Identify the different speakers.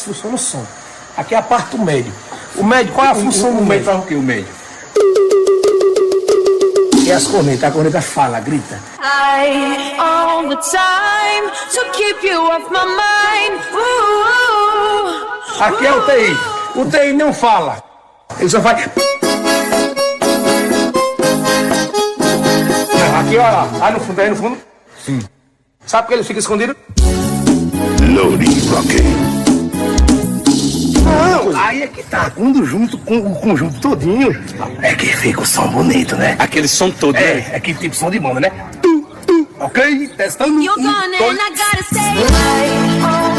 Speaker 1: funciona o som. Aqui é a parte do médio. O médio, qual é a função do médio?
Speaker 2: Faz o que o médio?
Speaker 1: E as cornetas, a corneta fala, grita.
Speaker 3: All the time to keep you off my mind.
Speaker 1: Aqui é o TI. O TI não fala. Ele só faz. Aqui, olha lá. Aí no fundo, aí no fundo.
Speaker 2: Sim.
Speaker 1: Sabe por que ele fica escondido?
Speaker 4: Loading Rocket.
Speaker 1: Não, aí é que tá. Quando junto com o conjunto todinho, é que fica o som bonito, né?
Speaker 2: Aquele som todo, né?
Speaker 1: É que tipo som de banda, né? Ok? Testando.
Speaker 3: You're gone and I gotta stay.